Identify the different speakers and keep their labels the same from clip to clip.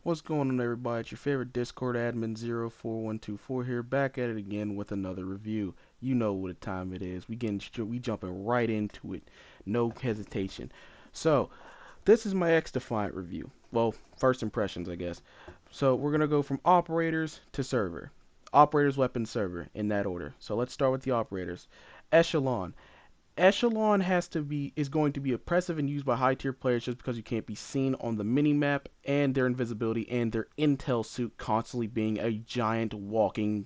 Speaker 1: What's going on, everybody? It's your favorite Discord admin 04124 here, back at it again with another review. You know what time it is. We jumping right into it, no hesitation. So this is my Xdefiant review. Well, first impressions, I guess. So we're gonna go from operators to server, operators, weapons, server in that order. So let's start with the operators. Echelon. Echelon is going to be oppressive and used by high tier players just because you can't be seen on the mini map, and their invisibility and their intel suit constantly being a giant walking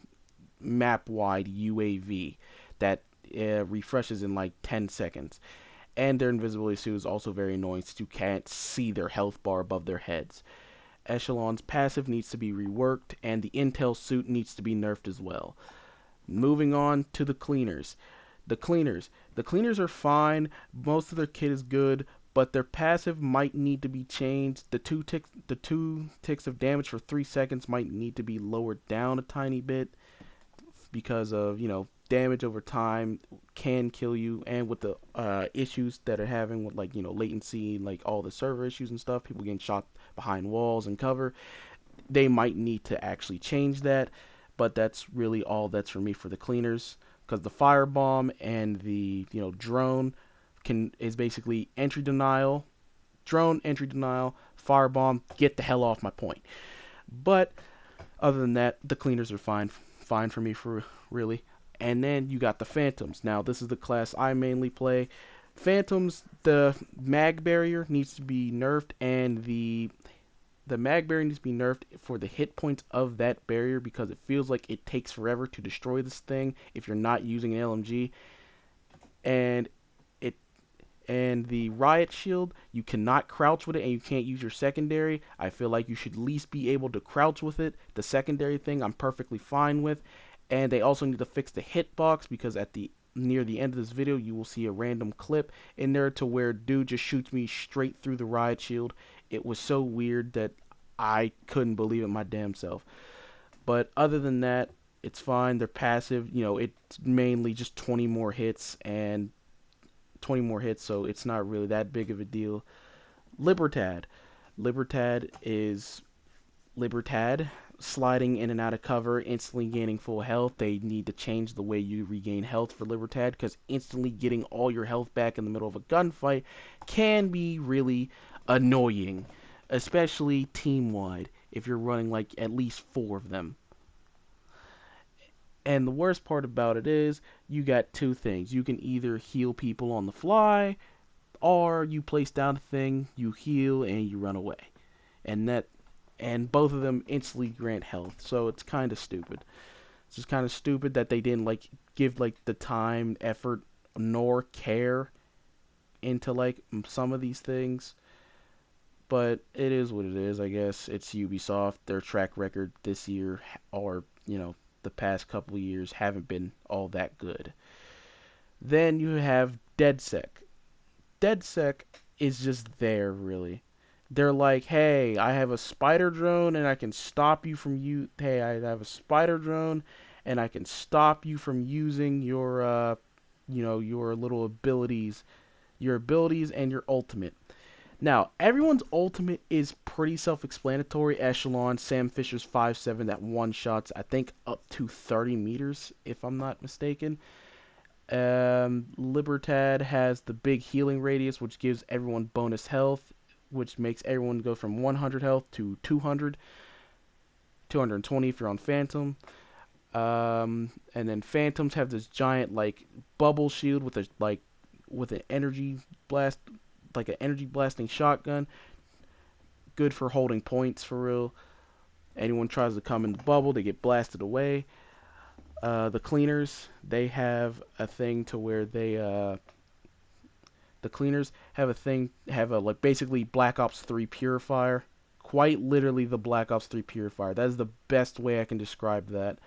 Speaker 1: map wide UAV that refreshes in like 10 seconds. And their invisibility suit is also very annoying since you can't see their health bar above their heads. Echelon's passive needs to be reworked, and the intel suit needs to be nerfed as well. Moving on to the cleaners. The cleaners. The cleaners are fine. Most of their kit is good, but their passive might need to be changed. The two ticks of damage for 3 seconds might need to be lowered down a tiny bit because of damage over time can kill you, and with the issues that are having with like latency, like all the server issues and stuff, people getting shot behind walls and cover, they might need to actually change that. But that's really all that's for me for the cleaners, because the firebomb and the drone can is basically entry denial, drone entry denial, firebomb, get the hell off my point. But other than that, the cleaners are fine for me for really. And then you got the phantoms. Now this is the class I mainly play. Phantoms, the mag barrier needs to be nerfed, and the mag barrier needs to be nerfed for the hit points of that barrier, because it feels like it takes forever to destroy this thing if you're not using an LMG. And it and the riot shield, you cannot crouch with it, and you can't use your secondary. I feel like you should at least be able to crouch with it. The secondary thing I'm perfectly fine with. And they also need to fix the hitbox, because at the near the end of this video you will see a random clip in there to where dude just shoots me straight through the riot shield. It was so weird that I couldn't believe it my damn self. But other than that, it's fine. They're passive. It's mainly just 20 more hits and 20 more hits, so it's not really that big of a deal. Libertad. Libertad is Libertad, sliding in and out of cover, instantly gaining full health. They need to change the way you regain health for Libertad, because instantly getting all your health back in the middle of a gunfight can be really annoying, especially team wide if you're running like at least four of them. And the worst part about it is you got two things. You can either heal people on the fly, or you place down a thing, you heal, and you run away. And that and both of them instantly grant health. So it's kind of stupid. It's just kind of stupid that they didn't like give like the time, effort, nor care into like some of these things. But it is what it is, I guess. It's Ubisoft. Their track record this year, or the past couple of years, haven't been all that good. Then you have DedSec. DedSec is just there, really. They're like, hey, I have a spider drone and I can stop you from you. Hey, I have a spider drone and I can stop you from using your little abilities, your abilities and your ultimate. Now, everyone's ultimate is pretty self-explanatory. Echelon, Sam Fisher's 5.7 that one shots, I think, up to 30 meters, if I'm not mistaken. Libertad has the big healing radius, which gives everyone bonus health, which makes everyone go from 100 health to 200, 220 if you're on Phantom. And then Phantoms have this giant like bubble shield with an energy blast, like an energy blasting shotgun, good for holding points for real. Anyone tries to come in the bubble, they get blasted away. The cleaners, they have a thing to where the cleaners have a like basically Black Ops 3 purifier. Quite literally the Black Ops 3 purifier. That is the best way I can describe that,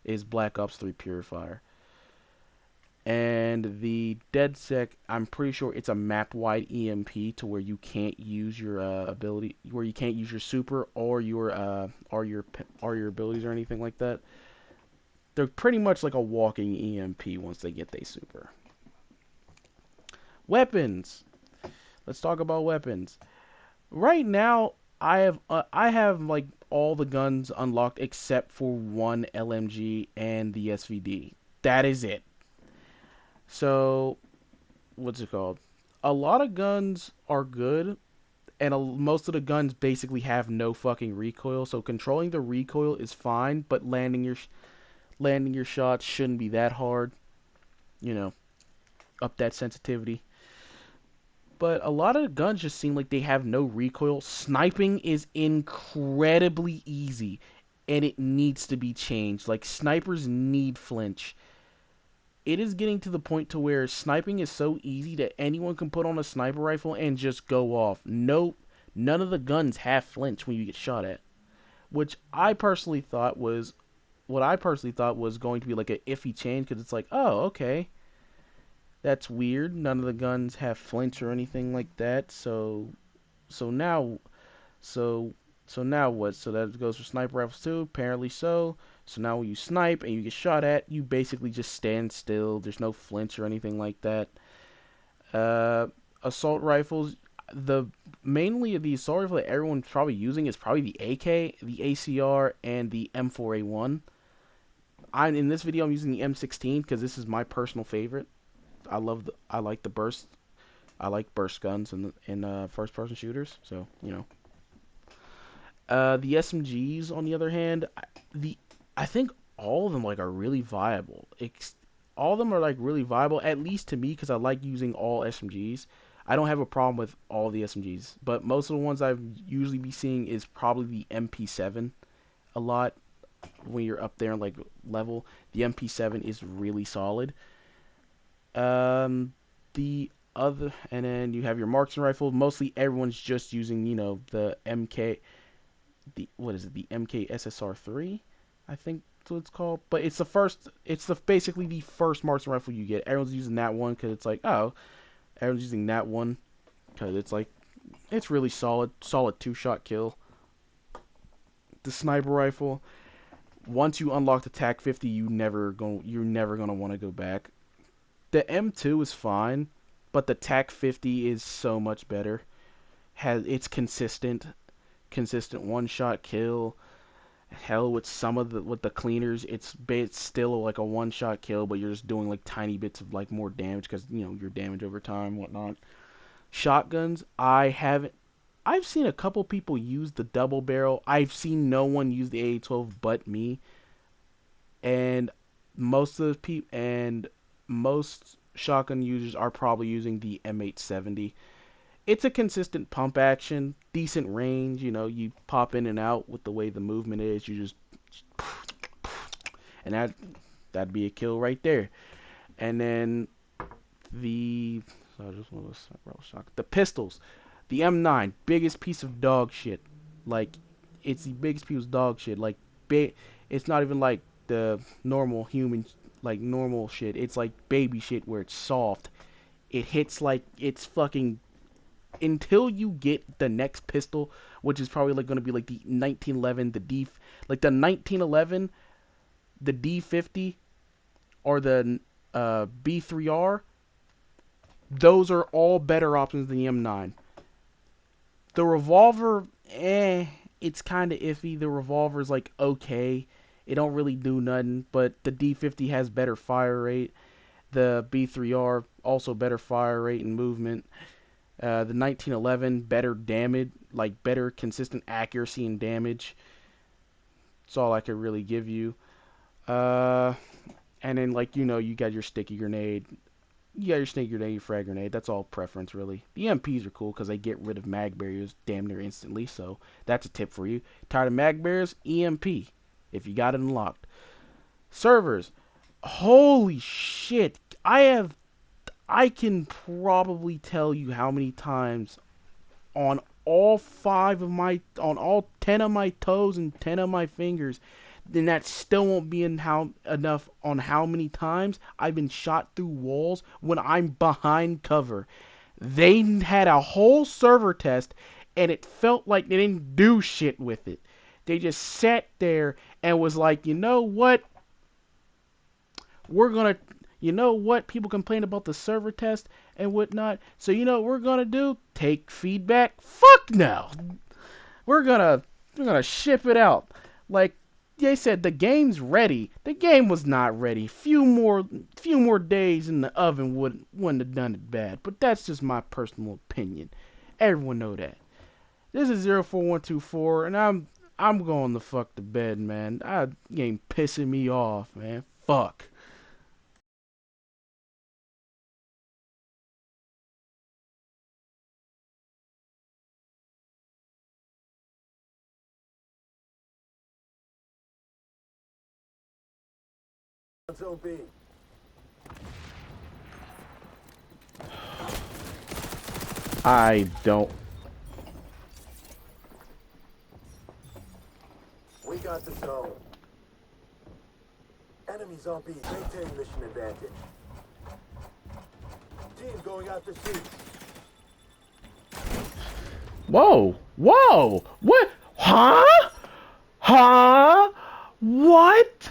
Speaker 1: is Black Ops 3 purifier. And the DedSec, I'm pretty sure it's a map-wide EMP to where you can't use your ability, where you can't use your super or your abilities or anything like that. They're pretty much like a walking EMP once they get their super. Weapons. Let's talk about weapons. Right now, I have like all the guns unlocked except for one LMG and the SVD. That is it. So what's it called? A lot of guns are good, and most of the guns basically have no fucking recoil. So controlling the recoil is fine, but landing your shots shouldn't be that hard. You know, up that sensitivity. But a lot of the guns just seem like they have no recoil. Sniping is incredibly easy, and it needs to be changed. Like snipers need flinch. It is getting to the point to where sniping is so easy that anyone can put on a sniper rifle and just go off. No, none of the guns have flinch when you get shot at, which I personally thought was going to be like an iffy change because it's like, oh, okay, that's weird. None of the guns have flinch or anything like that. So now so so now what? So that goes for sniper rifles too. Apparently so. So now when you snipe and you get shot at, you basically just stand still. There's no flinch or anything like that. Uh, Assault rifles. The mainly the assault rifle that everyone's probably using is probably the AK, the ACR, and the M4A1. In this video I'm using the M16 because this is my personal favorite. I like the burst. I like burst guns in first person shooters. So you know. The SMGs, on the other hand, the I think all of them like are really viable. All of them are like really viable, at least to me, because I like using all SMGs. I don't have a problem with all the SMGs, but most of the ones I've usually be seeing is probably the MP7 a lot. When you're up there in like level, the MP7 is really solid. Um, the and then you have your marksman rifle. Mostly everyone's just using, the MK, the what is it, the MKSSR3, I think that's what it's called. But it's the basically the first marksman rifle you get. Everyone's using that one because it's like, oh, everyone's using that one because it's like it's really solid two-shot kill. The sniper rifle, once you unlock the TAC 50, you're never gonna want to go back. The M2 is fine, but the TAC 50 is so much better. It's consistent one-shot kill. Hell, with the cleaners, it's still like a one shot kill, but you're just doing like tiny bits of like more damage because your damage over time, whatnot. Shotguns, I've seen a couple people use the double barrel. I've seen no one use the AA-12 but me, and most shotgun users are probably using the M870. It's a consistent pump action, decent range. You pop in and out with the way the movement is. You just and that'd be a kill right there. And then the so I just want to shock the pistols, the M9, biggest piece of dog shit. Like it's the biggest piece of dog shit. Like it's not even like the normal human like normal shit. It's like baby shit where it's soft. It hits like it's fucking until you get the next pistol, which is probably like going to be like the 1911, the 1911, the D50, or the B3R. Those are all better options than the M9. The revolver, it's kind of iffy. The revolver's like okay. It don't really do nothing, but the D50 has better fire rate. The B3R also better fire rate and movement. The 1911 better damage, like better consistent accuracy and damage. That's all I could really give you. Uh, and then like you got your sticky grenade. You got your sticky grenade, your frag grenade. That's all preference really. The MPs are cool because they get rid of mag barriers damn near instantly. So that's a tip for you. Tired of mag barriers? EMP. If you got it unlocked. Servers. Holy shit. I can probably tell you how many times on on all 10 of my toes and 10 of my fingers, then that still won't be enough on how many times I've been shot through walls when I'm behind cover. They had a whole server test and it felt like they didn't do shit with it. They just sat there and was like, you know what? We're gonna, you know what? People complain about the server test and whatnot. So you know what we're gonna do? Take feedback? Fuck no. we're gonna ship it out. Like they said, the game's ready. The game was not ready. Few more days in the oven wouldn't have done it bad. But that's just my personal opinion. Everyone know that. This is 04124, and I'm going the fuck to bed, man. That game pissing me off, man. Fuck.
Speaker 2: Zone B.
Speaker 1: I don't.
Speaker 2: We got the zone. Enemies on B. Maintain mission advantage. Team going out to sea.
Speaker 1: Whoa! Whoa! What? Huh? Huh? What?